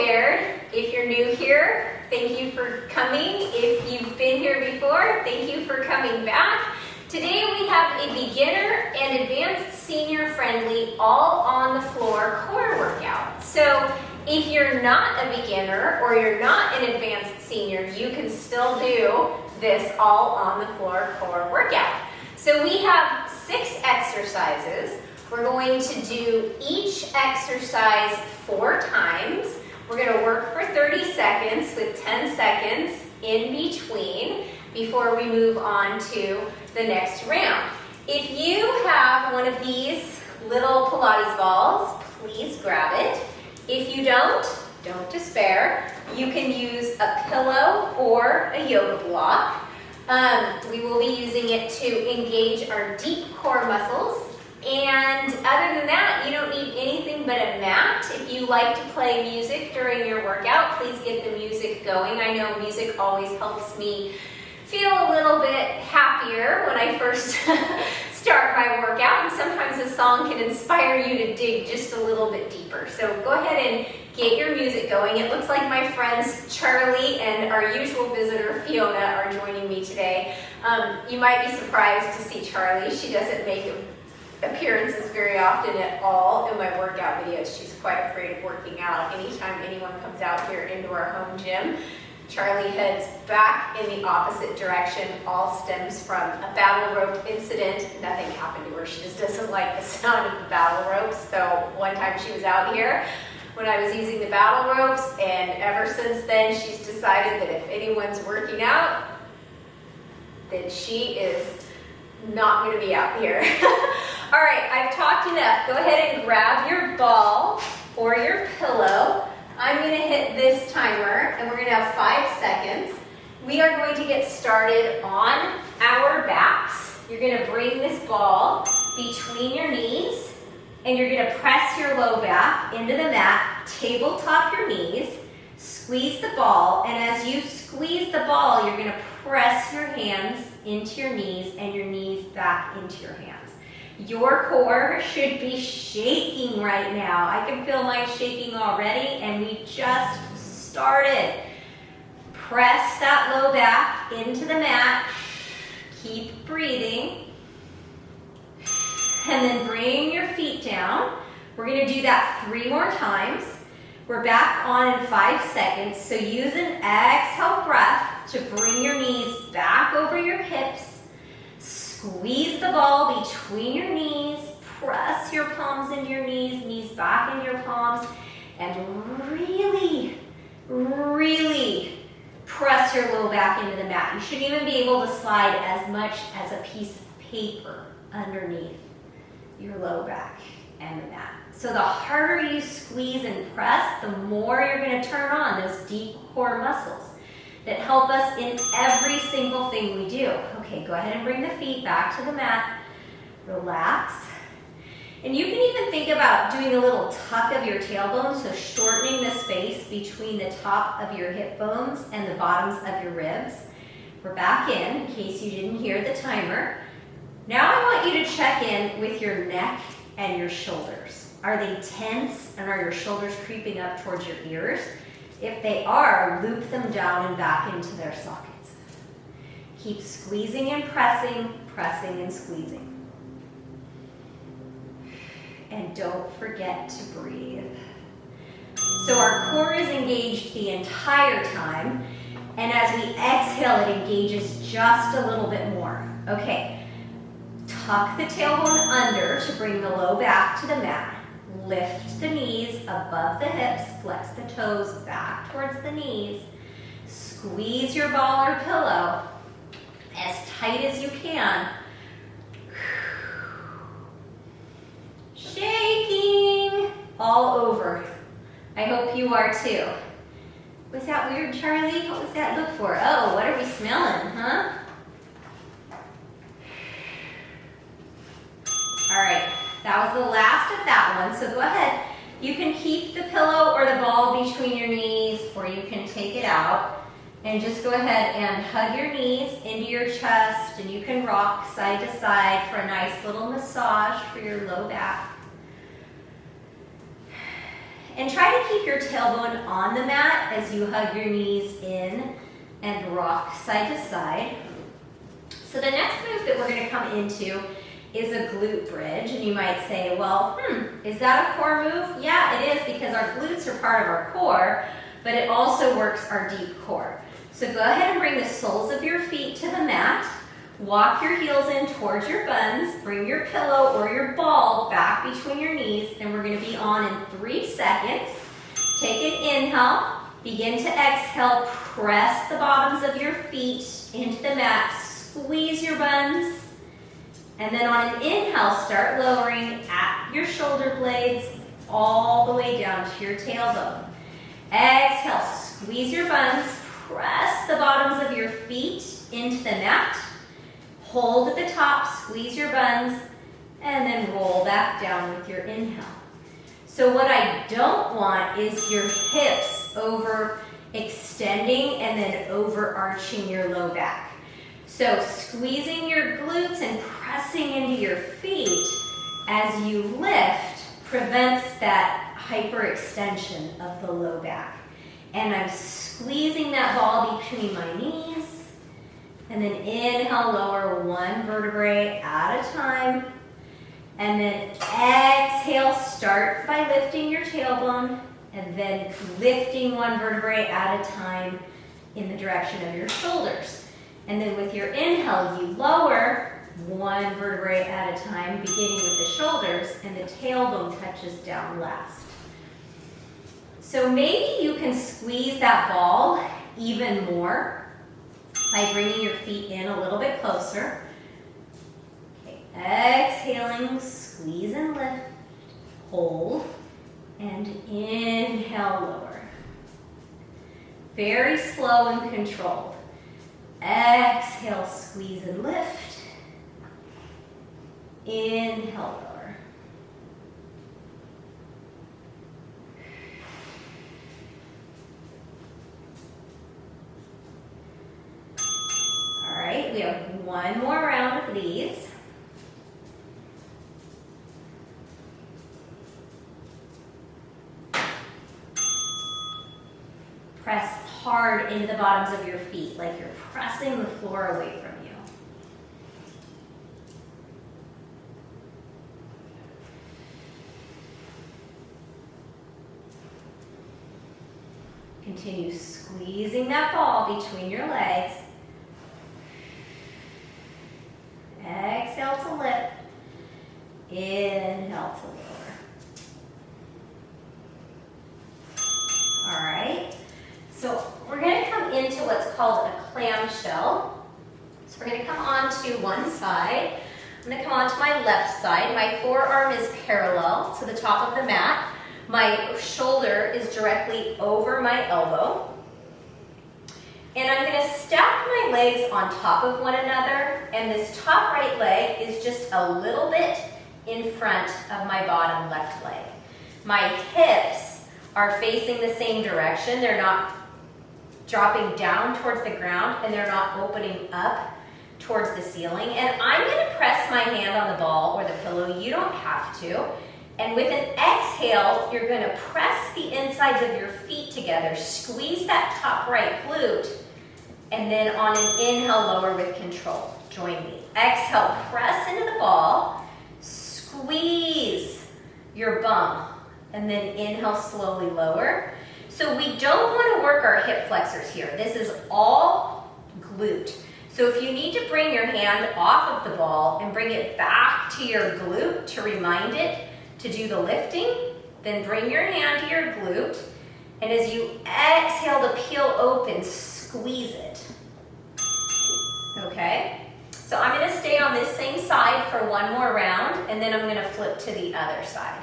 scared. If you're new here, thank you for coming. If you've been here before, thank you for coming back. Today we have a beginner and advanced senior friendly all on the floor core workout. So if you're not a beginner or you're not an advanced senior, you can still do this all on the floor core workout. So we have 6 exercises. We're going to do each exercise 4 times. We're going to work for 30 seconds with 10 seconds in between before we move on to the next round. If you have one of these little Pilates balls, please grab it. If you don't despair. You can use a pillow or a yoga block. We will be using it to engage our deep core muscles. And other than that, you don't need anything but a mat. If you like to play music during your workout, please get the music going. I know music always helps me feel a little bit happier when I first start my workout, and sometimes a song can inspire you to dig just a little bit deeper. So go ahead and get your music going. It looks like my friends Charlie and our usual visitor Fiona are joining me today. You might be surprised to see Charlie. She doesn't make appearances very often at all in my workout videos. She's quite afraid of working out. Anytime anyone comes out here into our home gym, Charlie heads back in the opposite direction. All stems from a battle rope incident. Nothing happened to her. She just doesn't like the sound of the battle ropes. So one time she was out here when I was using the battle ropes, and ever since then she's decided that if anyone's working out, then she is not going to be out here. All right, I've talked enough. Go ahead and grab your ball or your pillow. I'm going to hit this timer, and we're going to have 5 seconds. We are going to get started on our backs. You're going to bring this ball between your knees, and you're going to press your low back into the mat, tabletop your knees, squeeze the ball, and as you squeeze the ball, you're going to press your hands into your knees and your knees back into your hands. Your core should be shaking right now. I can feel mine shaking already, and we just started. Press that low back into the mat. Keep breathing. And then bring your feet down. We're going to do that 3 more times. We're back on in 5 seconds. So use an exhale breath to bring your knees back over your hips. Squeeze the ball between your knees, press your palms into your knees, knees back into your palms, and really, really press your low back into the mat. You shouldn't even be able to slide as much as a piece of paper underneath your low back and the mat. So the harder you squeeze and press, the more you're going to turn on those deep core muscles that help us in every single thing we do. Okay, go ahead and bring the feet back to the mat. Relax. And you can even think about doing a little tuck of your tailbone, so shortening the space between the top of your hip bones and the bottoms of your ribs. We're back in case you didn't hear the timer. Now I want you to check in with your neck and your shoulders. Are they tense, and are your shoulders creeping up towards your ears? If they are, loop them down and back into their sockets. Keep squeezing and pressing, pressing and squeezing. And don't forget to breathe. So our core is engaged the entire time, and as we exhale, it engages just a little bit more. Okay, tuck the tailbone under to bring the low back to the mat. Lift the knees above the hips, flex the toes back towards the knees. Squeeze your ball or pillow as tight as you can. Shaking all over. I hope you are too. Was that weird, Charlie? What was that look for? Oh, what are we smelling, huh? All right. That was the last of that one, so go ahead. You can keep the pillow or the ball between your knees, or you can take it out. And just go ahead and hug your knees into your chest, and you can rock side to side for a nice little massage for your low back. And try to keep your tailbone on the mat as you hug your knees in and rock side to side. So the next move that we're going to come into is a glute bridge. And you might say, well, is that a core move? Yeah, it is, because our glutes are part of our core, but it also works our deep core. So go ahead and bring the soles of your feet to the mat. Walk your heels in towards your buns. Bring your pillow or your ball back between your knees, and we're going to be on in 3 seconds. Take an inhale. Begin to exhale. Press the bottoms of your feet into the mat. Squeeze your buns. And then on an inhale, start lowering at your shoulder blades all the way down to your tailbone. Exhale, squeeze your buns. Press the bottoms of your feet into the mat. Hold at the top, squeeze your buns, and then roll back down with your inhale. So what I don't want is your hips over extending and then overarching your low back. So squeezing your glutes and pressing into your feet as you lift prevents that hyperextension of the low back. And I'm squeezing that ball between my knees. And then inhale, lower 1 vertebrae at a time. And then exhale, start by lifting your tailbone and then lifting 1 vertebrae at a time in the direction of your shoulders. And then with your inhale, you lower 1 vertebrae at a time, beginning with the shoulders, and the tailbone touches down last. So maybe you can squeeze that ball even more by bringing your feet in a little bit closer. Okay, exhaling, squeeze and lift, hold, and inhale, lower. Very slow and controlled. Exhale, squeeze and lift. Inhale, lower. All right, we have 1 more round of these. Press hard into the bottoms of your feet, like you're pressing the floor away from you. Continue squeezing that ball between your legs. Exhale to lift. Inhale to lower. All right. So we're going to come into what's called a clamshell. So we're going to come onto one side. I'm going to come onto my left side. My forearm is parallel to the top of the mat. My shoulder is directly over my elbow. And I'm going to stack my legs on top of one another. And this top right leg is just a little bit in front of my bottom left leg. My hips are facing the same direction. They're not dropping down towards the ground, and they're not opening up towards the ceiling. And I'm going to press my hand on the ball or the pillow. You don't have to. And with an exhale, you're going to press the insides of your feet together. Squeeze that top right glute. And then on an inhale, lower with control. Join me. Exhale, press into the ball. Squeeze your bum. And then inhale, slowly lower. So we don't want to work our hip flexors here. This is all glute. So if you need to bring your hand off of the ball and bring it back to your glute to remind it to do the lifting, then bring your hand to your glute. And as you exhale to peel open, squeeze it. Okay? So I'm going to stay on this same side for 1 more round, and then I'm going to flip to the other side.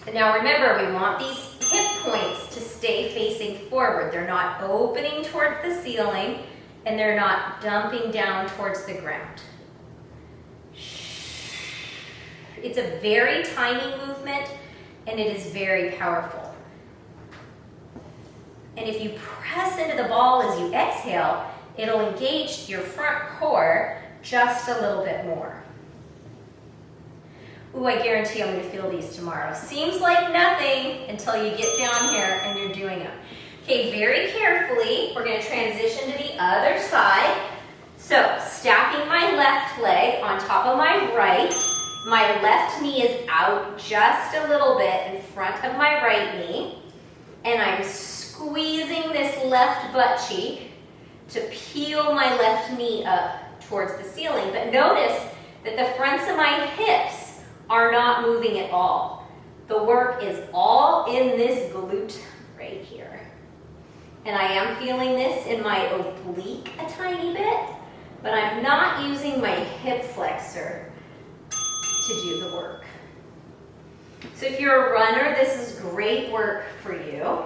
And now remember, we want these hip points to stay facing forward. They're not opening towards the ceiling, and they're not dumping down towards the ground. It's a very tiny movement, and it is very powerful. And if you press into the ball as you exhale, it'll engage your front core just a little bit more. Ooh, I guarantee I'm gonna feel these tomorrow. Seems like nothing until you get down here and you're doing them. Okay, very carefully, we're gonna transition to the other side. So, stacking my left leg on top of my right. My left knee is out just a little bit in front of my right knee. And I'm squeezing this left butt cheek to peel my left knee up towards the ceiling. But notice that the fronts of my hips are not moving at all. The work is all in this glute right here. And I am feeling this in my oblique a tiny bit, but I'm not using my hip flexor to do the work. So if you're a runner, this is great work for you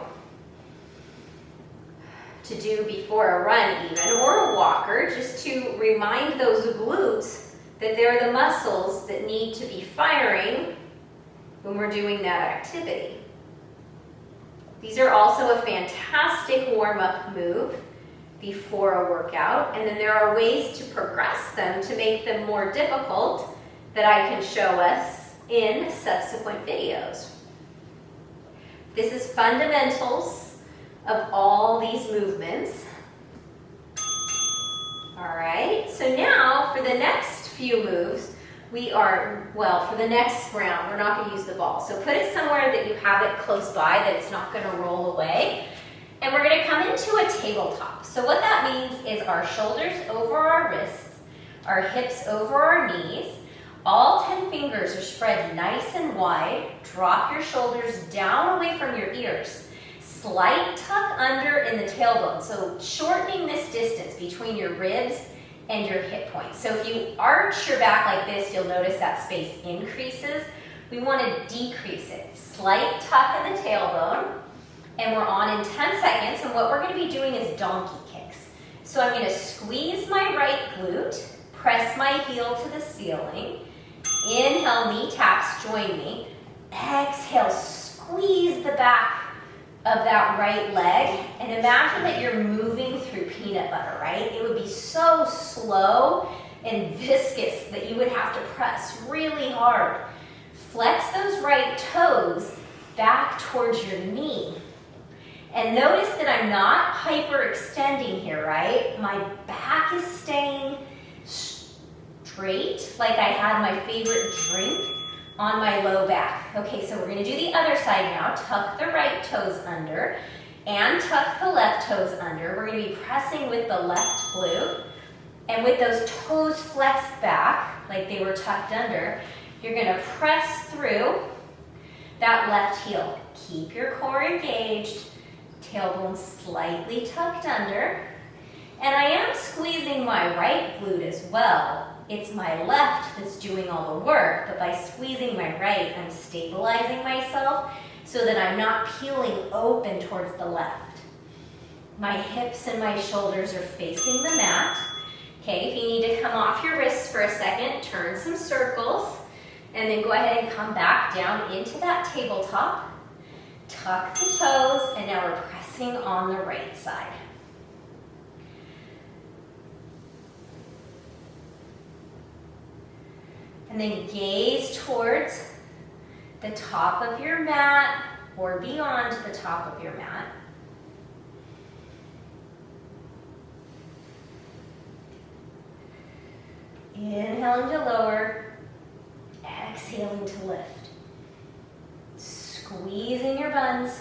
to do before a run even, or a walker, just to remind those glutes that they're the muscles that need to be firing when we're doing that activity. These are also a fantastic warm-up move before a workout, and then there are ways to progress them to make them more difficult that I can show us in subsequent videos. This is fundamentals of all these movements. All right, so now for the next few moves, for the next round, we're not going to use the ball. So put it somewhere that you have it close by, that it's not going to roll away. And we're going to come into a tabletop. So what that means is our shoulders over our wrists, our hips over our knees. All 10 fingers are spread nice and wide. Drop your shoulders down away from your ears. Slight tuck under in the tailbone. So shortening this distance between your ribs and your hip points. So if you arch your back like this, you'll notice that space increases. We want to decrease it. Slight tuck in the tailbone. And we're on in 10 seconds. And what we're going to be doing is donkey kicks. So I'm going to squeeze my right glute, press my heel to the ceiling. Inhale, knee taps, join me. Exhale, squeeze the back of that right leg, and imagine that you're moving through peanut butter, right? It would be so slow and viscous that you would have to press really hard. Flex those right toes back towards your knee. And notice that I'm not hyperextending here, right? My back is staying straight, like I had my favorite drink on my low back. Okay, so we're going to do the other side now. Tuck the right toes under and tuck the left toes under. We're going to be pressing with the left glute. And with those toes flexed back, like they were tucked under, you're going to press through that left heel. Keep your core engaged, tailbone slightly tucked under. And I am squeezing my right glute as well. It's my left that's doing all the work, but by squeezing my right, I'm stabilizing myself so that I'm not peeling open towards the left. My hips and my shoulders are facing the mat. Okay, if you need to come off your wrists for a second, turn some circles, and then go ahead and come back down into that tabletop. Tuck the toes, and now we're pressing on the right side. And then gaze towards the top of your mat or beyond the top of your mat. Inhaling to lower, exhaling to lift. Squeezing your buns.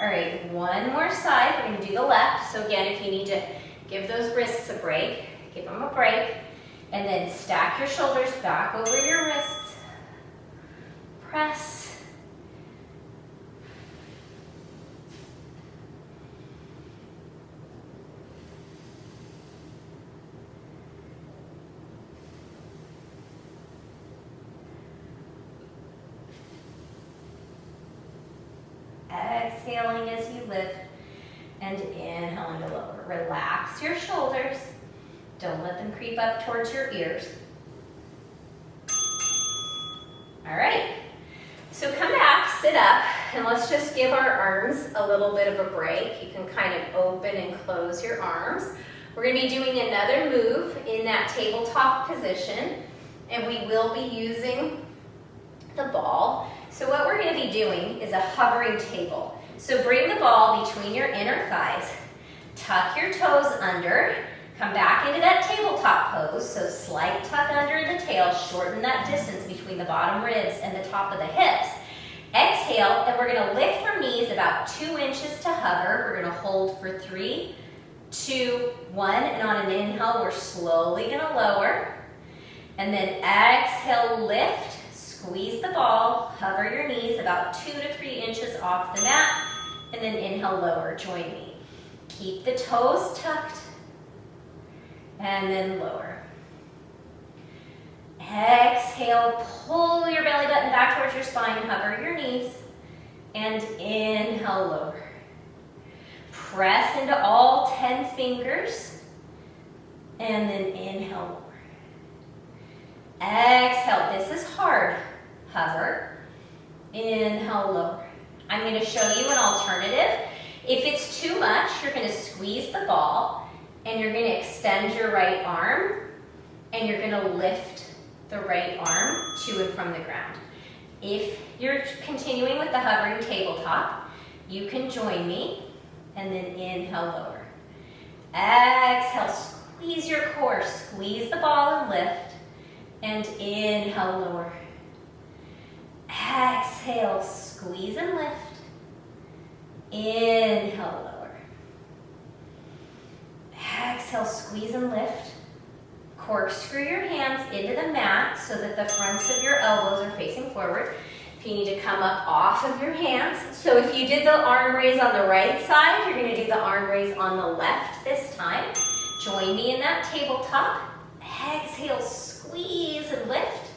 All right, one more side. We're going to do the left. So again, if you need to give those wrists a break, give them a break. And then stack your shoulders back over your wrists. Press. Exhaling as you lift and inhaling to lower. Relax your shoulders. Don't let them creep up towards your ears. All right, so come back, sit up, and let's just give our arms a little bit of a break. You can kind of open and close your arms. We're going to be doing another move in that tabletop position, and we will be using the ball. So what we're going to be doing is a hovering table. So bring the ball between your inner thighs, tuck your toes under, come back into that tabletop pose. So slight tuck under the tail, shorten that distance between the bottom ribs and the top of the hips. Exhale, and we're going to lift our knees about 2 inches to hover. We're going to hold for 3, 2, 1, and on an inhale, we're slowly going to lower. And then exhale, lift, squeeze the ball, hover your knees about 2 to 3 inches off the mat, and then inhale, lower, join me. Keep the toes tucked, and then lower. Exhale, pull your belly button back towards your spine, hover your knees, and inhale, lower. Press into all 10 fingers, and then inhale, lower. Exhale, this is hard. Hover, inhale, lower. I'm going to show you an alternative. If it's too much, you're going to squeeze the ball, and you're going to extend your right arm, and you're going to lift the right arm to and from the ground. If you're continuing with the hovering tabletop, you can join me, and then inhale, lower. Exhale, squeeze your core, squeeze the ball and lift, and inhale, lower. Exhale, squeeze and lift, inhale, lower. Exhale, squeeze and lift. Corkscrew your hands into the mat so that the fronts of your elbows are facing forward. If you need to come up off of your hands. So if you did the arm raise on the right side, you're going to do the arm raise on the left this time. Join me in that tabletop. Exhale, squeeze and lift.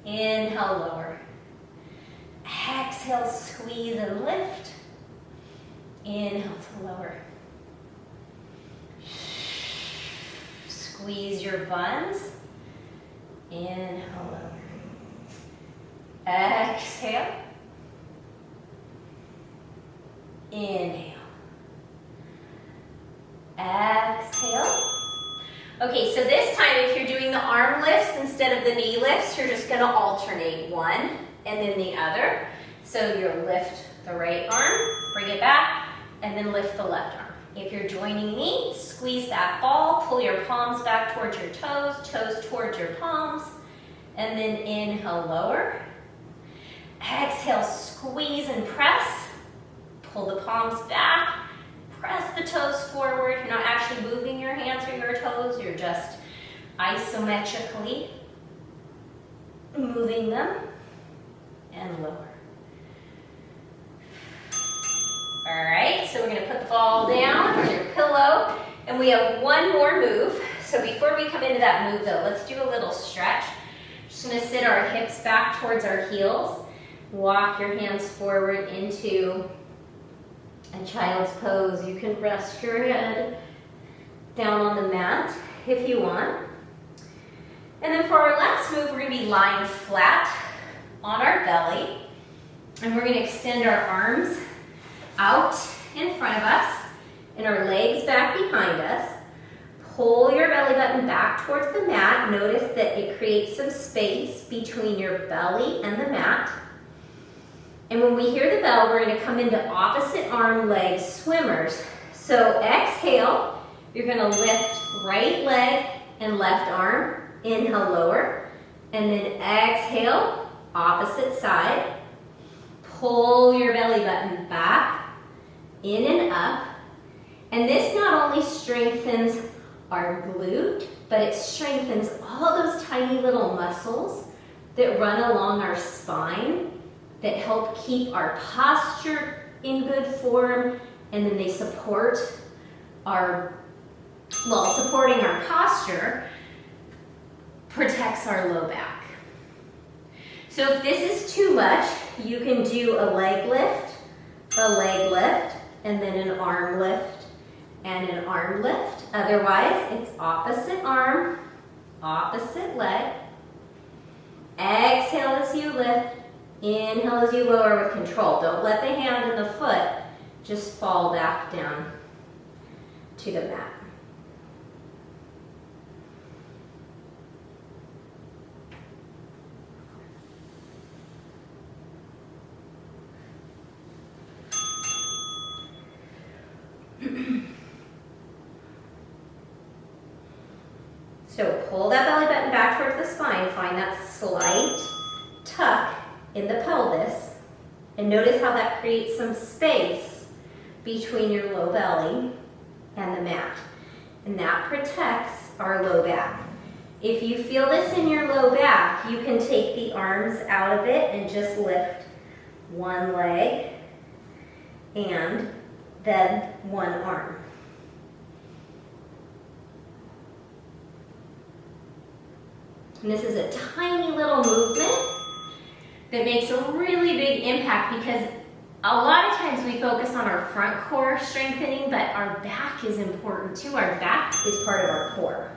Inhale, lower. Exhale, squeeze and lift. Inhale to lower. Squeeze your buns. Inhale, lower. Exhale. Inhale. Exhale. Okay, so this time if you're doing the arm lifts instead of the knee lifts, you're just going to alternate one and then the other. So you'll lift the right arm, bring it back, and then lift the left arm. If you're joining me, squeeze that ball, pull your palms back towards your toes, toes towards your palms, and then inhale, lower. Exhale, squeeze and press. Pull the palms back, press the toes forward. You're not actually moving your hands or your toes, you're just isometrically moving them, and lower. All right, so we're going to put the ball down on your pillow, and we have one more move. So before we come into that move though, let's do a little stretch. Just going to sit our hips back towards our heels. Walk your hands forward into a child's pose. You can rest your head down on the mat if you want. And then for our last move, we're going to be lying flat on our belly, and we're going to extend our arms out in front of us and our legs back behind us. Pull your belly button back towards the mat. Notice that it creates some space between your belly and the mat. And when we hear the bell, we're going to come into opposite arm leg swimmers. So exhale, you're going to lift right leg and left arm. Inhale, lower. And then exhale, opposite side. Pull your belly button back, in and up. And this not only strengthens our glute, but it strengthens all those tiny little muscles that run along our spine that help keep our posture in good form, and then they support supporting our posture protects our low back. So if this is too much, you can do a leg lift, and then an arm lift, and an arm lift. Otherwise, it's opposite arm, opposite leg. Exhale as you lift, inhale as you lower with control. Don't let the hand and the foot just fall back down to the mat. So pull that belly button back towards the spine. Find that slight tuck in the pelvis. And notice how that creates some space between your low belly and the mat. And that protects our low back. If you feel this in your low back, you can take the arms out of it and just lift one leg and then one arm. And this is a tiny little movement that makes a really big impact because a lot of times we focus on our front core strengthening, but our back is important too. Our back is part of our core.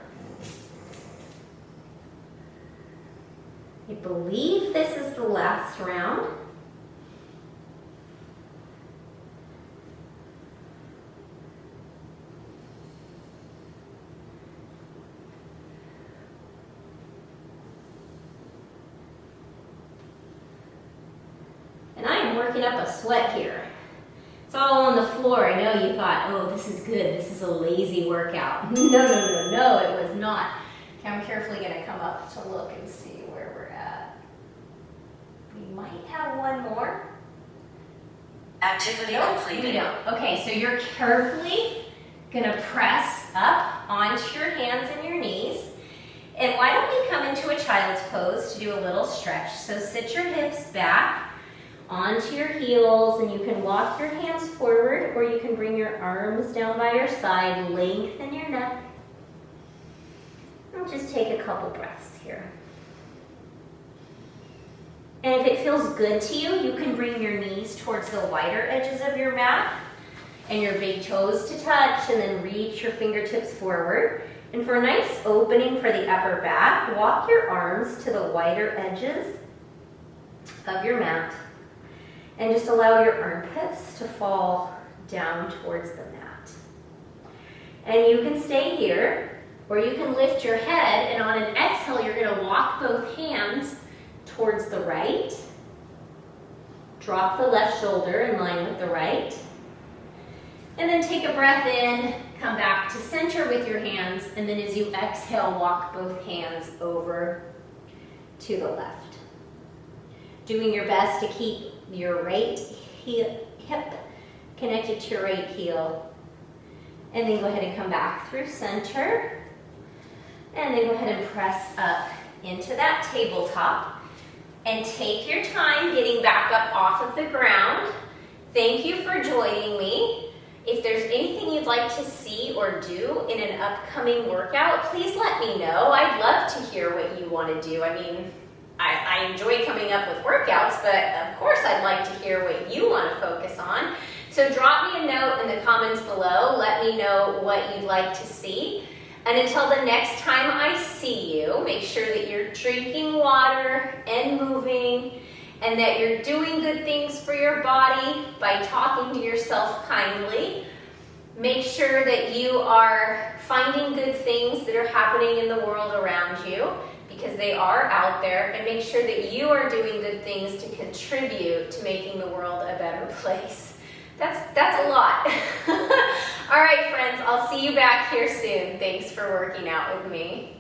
I believe this is the last round. And I am working up a sweat here. It's all on the floor. I know you thought, oh, this is good. This is a lazy workout. No, it was not. Okay, I'm carefully gonna come up to look and see where we're at. We might have one more. Activity completed. We don't. Okay, so you're carefully gonna press up onto your hands and your knees. And why don't we come into a child's pose to do a little stretch. So sit your hips back onto your heels, and you can walk your hands forward, or you can bring your arms down by your side, lengthen your neck. And just take a couple breaths here. And if it feels good to you, you can bring your knees towards the wider edges of your mat and your big toes to touch, and then reach your fingertips forward. And for a nice opening for the upper back, walk your arms to the wider edges of your mat. And just allow your armpits to fall down towards the mat. And you can stay here, or you can lift your head, and on an exhale, you're gonna walk both hands towards the right. Drop the left shoulder in line with the right. And then take a breath in, come back to center with your hands, and then as you exhale, walk both hands over to the left. Doing your best to keep your right hip connected to your right heel. And then go ahead and come back through center. And then go ahead and press up into that tabletop. And take your time getting back up off of the ground. Thank you for joining me. If there's anything you'd like to see or do in an upcoming workout, please let me know. I'd love to hear what you want to do. I mean, I enjoy coming up with workouts, but of course I'd like to hear what you want to focus on. So drop me a note in the comments below. Let me know what you'd like to see. And until the next time I see you, make sure that you're drinking water and moving, and that you're doing good things for your body by talking to yourself kindly. Make sure that you are finding good things that are happening in the world around you, because they are out there, and make sure that you are doing good things to contribute to making the world a better place. That's a lot. All right, friends, I'll see you back here soon. Thanks for working out with me.